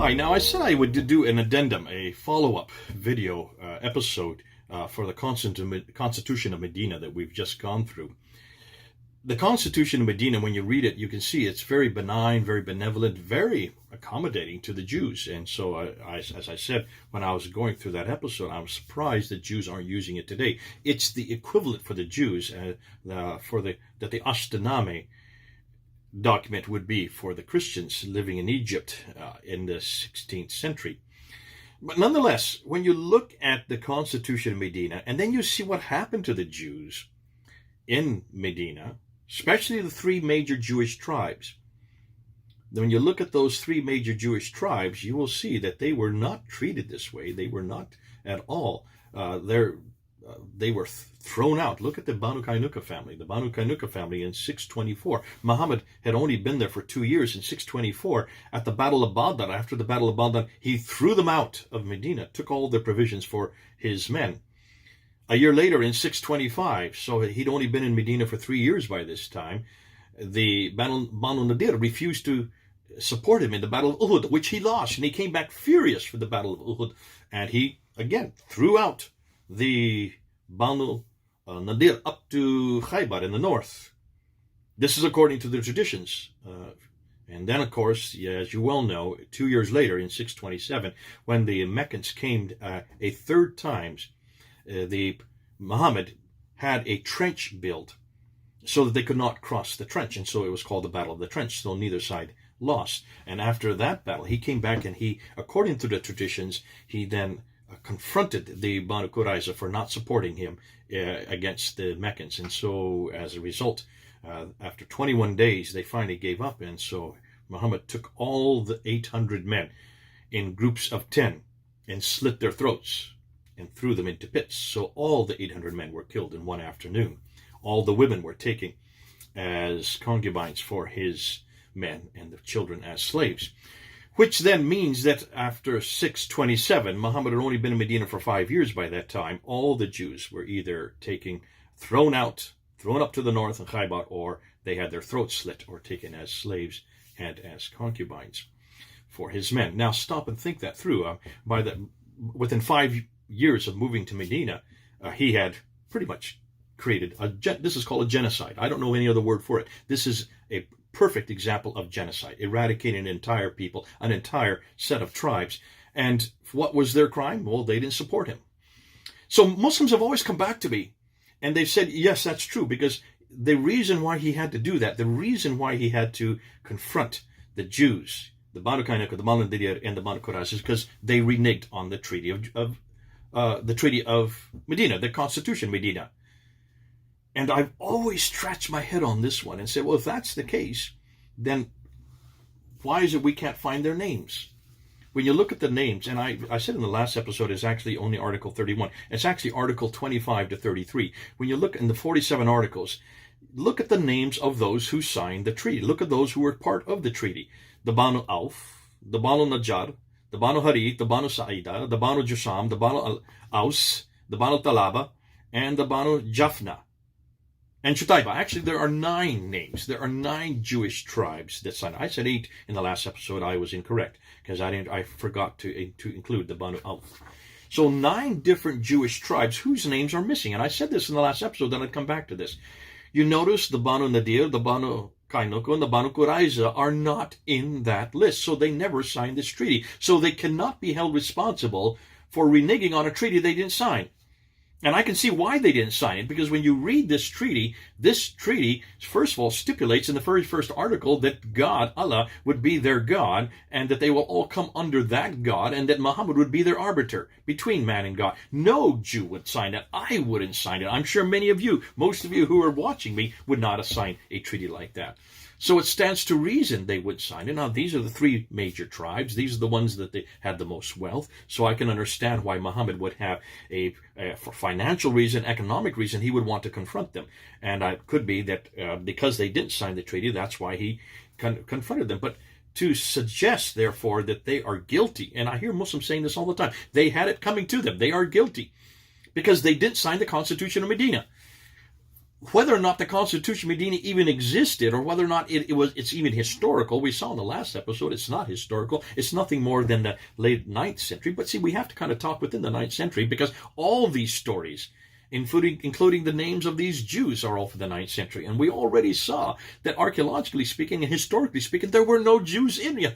Hi, now I said I would do an addendum, a follow-up video episode for the Constitution of Medina that we've just gone through. The Constitution of Medina, when you read it, you can see it's very benign, very benevolent, very accommodating to the Jews. And so, as I said, when I was going through that episode, I was surprised that Jews aren't using it today. It's the equivalent for the Jews that the Ashtename document would be for the Christians living in Egypt in the 16th century. But nonetheless, when you look at the Constitution of Medina, and then you see what happened to the Jews in Medina, especially the three major Jewish tribes, when you look at those three major Jewish tribes, you will see that they were not treated this way. They were not at all. They were thrown out. Look at the Banu Kainuka family. The Banu Kainuka family in 624. Muhammad had only been there for 2 years. In 624, at the Battle of Badr, after the Battle of Badr, he threw them out of Medina, took all their provisions for his men. A year later, in 625, so he'd only been in Medina for 3 years by this time, the Banu Nadir refused to support him in the Battle of Uhud, which he lost, and he came back furious for the Battle of Uhud, and he, again, threw out the Banu Nadir up to Khaybar in the north. This is according to the traditions. And then, of course, as you well know, 2 years later, in 627, when the Meccans came a third time, Muhammad had a trench built so that they could not cross the trench, and so it was called the Battle of the Trench, so neither side lost. And after that battle, he came back and he, according to the traditions, he then confronted the Banu Qurayza for not supporting him against the Meccans. And so, as a result, after 21 days, they finally gave up. And so Muhammad took all the 800 men in groups of 10 and slit their throats and threw them into pits. So all the 800 men were killed in one afternoon. All the women were taken as concubines for his men and the children as slaves. Which then means that after 627, Muhammad had only been in Medina for 5 years by that time. All the Jews were either thrown up to the north in Khaybar, or they had their throats slit or taken as slaves and as concubines for his men. Now stop and think that through. Within 5 years of moving to Medina, he had pretty much created this is called a genocide. I don't know any other word for it. This is a perfect example of genocide, eradicating an entire people, an entire set of tribes. And what was their crime? Well, they didn't support him. So Muslims have always come back to me, and they've said, yes, that's true, because the reason why he had to do that, the reason why he had to confront the Jews, the Banu Kainuka, the Banu Nadir, and the Banu Qurayza, is because they reneged on the Treaty of Medina, the Constitution of Medina. And I've always scratched my head on this one and said, well, if that's the case, then why is it we can't find their names? When you look at the names, and I said in the last episode, it's actually only Article 31. It's actually Article 25 to 33. When you look in the 47 articles, look at the names of those who signed the treaty. Look at those who were part of the treaty. The Banu Auf, the Banu Najjar, the Banu Harith, the Banu Sa'ida, the Banu Jusam, the Banu Aus, the Banu Talaba, and the Banu Jafna. And Shutaiba. Actually, there are 9 names. There are 9 Jewish tribes that signed. I said 8 in the last episode. I was incorrect because I forgot to include the Banu Auf. So 9 different Jewish tribes whose names are missing. And I said this in the last episode, then I'd come back to this. You notice the Banu Nadir, the Banu Kainuka, and the Banu Qurayza are not in that list. So they never signed this treaty. So they cannot be held responsible for reneging on a treaty they didn't sign. And I can see why they didn't sign it, because when you read this treaty, first of all, stipulates in the very first article that God, Allah, would be their God, and that they will all come under that God, and that Muhammad would be their arbiter between man and God. No Jew would sign it. I wouldn't sign it. I'm sure many of you, most of you who are watching me, would not have signed a treaty like that. So it stands to reason they would sign it. Now, these are the 3 major tribes. These are the ones that they had the most wealth. So I can understand why Muhammad would have for financial reason, economic reason, he would want to confront them. And it could be that because they didn't sign the treaty, that's why he confronted them. But to suggest, therefore, that they are guilty, and I hear Muslims saying this all the time, they had it coming to them. They are guilty because they didn't sign the Constitution of Medina. whether or not the Constitution Medina even existed, or whether or not it's even historical. We saw in the last episode it's not historical. It's nothing more than the late 9th century. But see, we have to kind of talk within the 9th century, because all these stories, including the names of these Jews, are all from the 9th century. And we already saw that archaeologically speaking and historically speaking, there were no Jews in yet.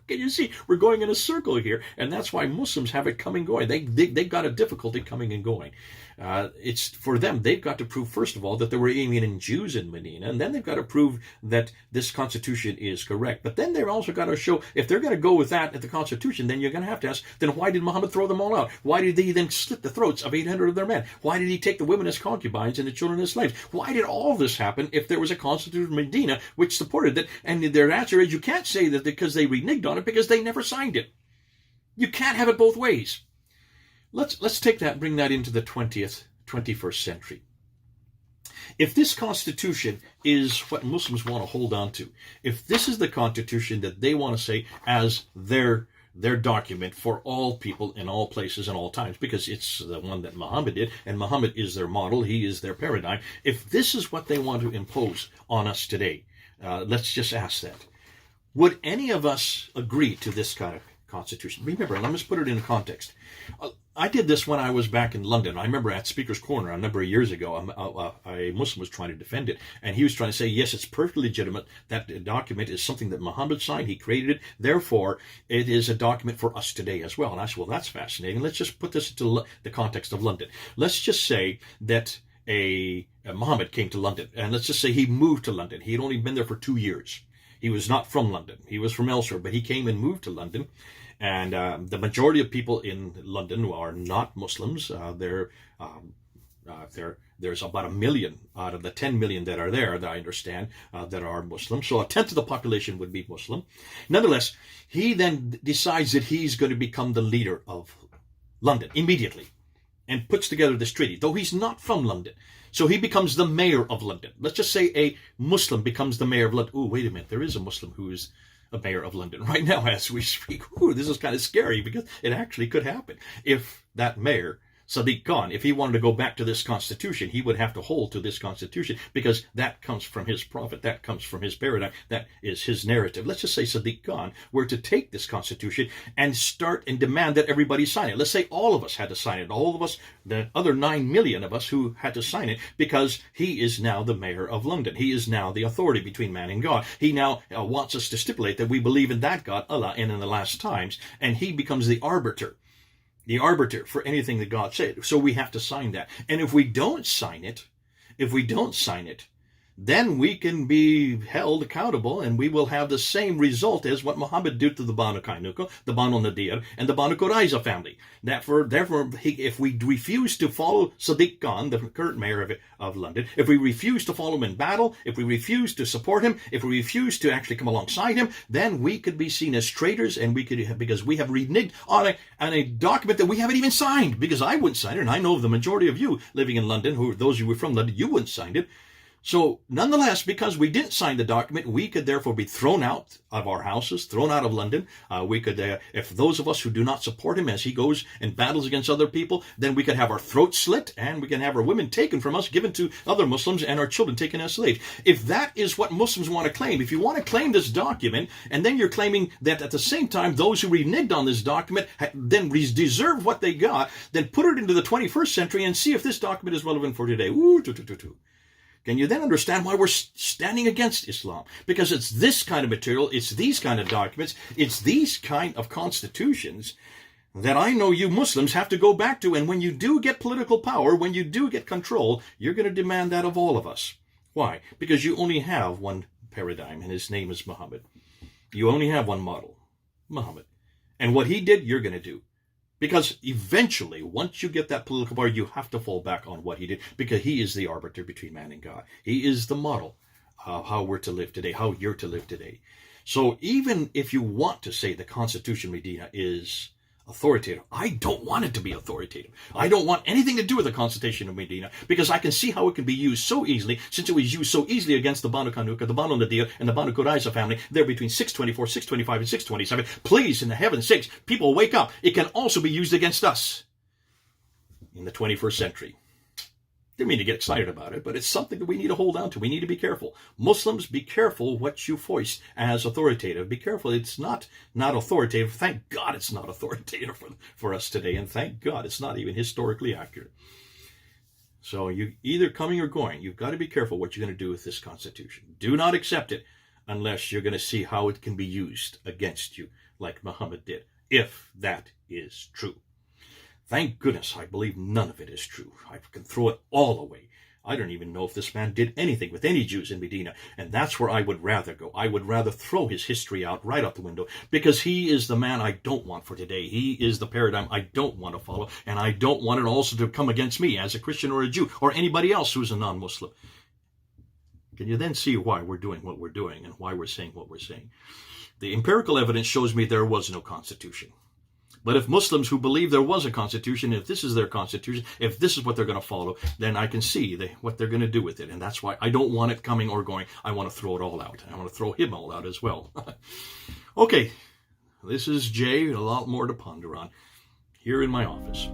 Can you see? We're going in a circle here. And that's why Muslims have it coming and going. They've got a difficulty coming and going. It's for them, they've got to prove, first of all, that there were even Jews in Medina, and then they've got to prove that this constitution is correct. But then they've also got to show, if they're going to go with that at the constitution, then you're going to have to ask, then why did Muhammad throw them all out? Why did he then slit the throats of 800 of their men? Why did he take the women as concubines and the children as slaves? Why did all this happen if there was a constitution of Medina which supported it? And their answer is, you can't say that because they reneged on it, because they never signed it. You can't have it both ways. Let's take that, bring that into the 21st century. If this constitution is what Muslims want to hold on to, if this is the constitution that they want to say as their document for all people in all places and all times, because it's the one that Muhammad did, and Muhammad is their model, he is their paradigm. If this is what they want to impose on us today, let's just ask that. Would any of us agree to this kind of constitution? Remember, let me just put it in context. I did this when I was back in London. I remember at Speaker's Corner a number of years ago, a Muslim was trying to defend it, and he was trying to say, yes, it's perfectly legitimate. That document is something that Muhammad signed. He created it. Therefore, it is a document for us today as well. And I said, well, that's fascinating. Let's just put this into the context of London. Let's just say that Muhammad came to London, and let's just say he moved to London. He had only been there for 2 years. He was not from London. He was from elsewhere, but he came and moved to London. And the majority of people in London are not Muslims. There's about 1 million out of the 10 million that are there, that I understand, that are Muslim. So a tenth of the population would be Muslim. Nonetheless, he then decides that he's going to become the leader of London immediately, and puts together this treaty, though he's not from London. So he becomes the mayor of London. Let's just say a Muslim becomes the mayor of London. Oh, wait a minute. There is a Muslim who is a mayor of London right now as we speak. Ooh, this is kind of scary, because it actually could happen. If that mayor, Sadiq Khan, if he wanted to go back to this constitution, he would have to hold to this constitution, because that comes from his prophet, that comes from his paradigm, that is his narrative. Let's just say Sadiq Khan were to take this constitution and start and demand that everybody sign it. Let's say all of us had to sign it, all of us, the other 9 million of us who had to sign it, because he is now the mayor of London. He is now the authority between man and God. He now wants us to stipulate that we believe in that God, Allah, and in the last times, and he becomes the arbiter for anything that God said. So we have to sign that. And if we don't sign it, then we can be held accountable, and we will have the same result as what Muhammad did to the Banu Kainuka, the Banu Nadir, and the Banu Qurayza family. Therefore, if we refuse to follow Sadiq Khan, the current mayor of London, if we refuse to follow him in battle, if we refuse to support him, if we refuse to actually come alongside him, then we could be seen as traitors, and because we have reneged on a document that we haven't even signed, because I wouldn't sign it, and I know the majority of you living in London, those who were from London, you wouldn't sign it. So, nonetheless, because we didn't sign the document, we could therefore be thrown out of our houses, thrown out of London. We could, if those of us who do not support him as he goes and battles against other people, then we could have our throats slit, and we can have our women taken from us, given to other Muslims, and our children taken as slaves. If that is what Muslims want to claim, if you want to claim this document, and then you're claiming that at the same time those who reneged on this document then deserve what they got, then put it into the 21st century and see if this document is relevant for today. Can you then understand why we're standing against Islam? Because it's this kind of material, it's these kind of documents, it's these kind of constitutions that I know you Muslims have to go back to. And when you do get political power, when you do get control, you're going to demand that of all of us. Why? Because you only have one paradigm, and his name is Muhammad. You only have one model, Muhammad. And what he did, you're going to do. Because eventually, once you get that political power, you have to fall back on what he did, because he is the arbiter between man and God. He is the model of how we're to live today, how you're to live today. So even if you want to say the Constitution Medina is authoritative, I don't want it to be authoritative. I don't want anything to do with the Constitution of Medina, because I can see how it can be used so easily, since it was used so easily against the Banu Kanuka, the Banu Nadir, and the Banu Qurayza family. They're between 624, 625, and 627. Please, in the heaven's sakes, people wake up. It can also be used against us in the 21st century. Didn't mean to get excited about it, but it's something that we need to hold on to. We need to be careful. Muslims, be careful what you foist as authoritative. Be careful. It's not authoritative. Thank God it's not authoritative for us today. And thank God it's not even historically accurate. So you either coming or going, you've got to be careful what you're going to do with this Constitution. Do not accept it unless you're going to see how it can be used against you, like Muhammad did, if that is true. Thank goodness I believe none of it is true. I can throw it all away. I don't even know if this man did anything with any Jews in Medina, and that's where I would rather go. I would rather throw his history out right out the window, because he is the man I don't want for today. He is the paradigm I don't want to follow, and I don't want it also to come against me as a Christian or a Jew or anybody else who's a non-Muslim. Can you then see why we're doing what we're doing and why we're saying what we're saying? The empirical evidence shows me there was no Constitution. But if Muslims who believe there was a Constitution, if this is their Constitution, if this is what they're going to follow, then I can see what they're going to do with it. And that's why I don't want it coming or going. I want to throw it all out. I want to throw him all out as well. Okay, this is Jay, a lot more to ponder on here in my office.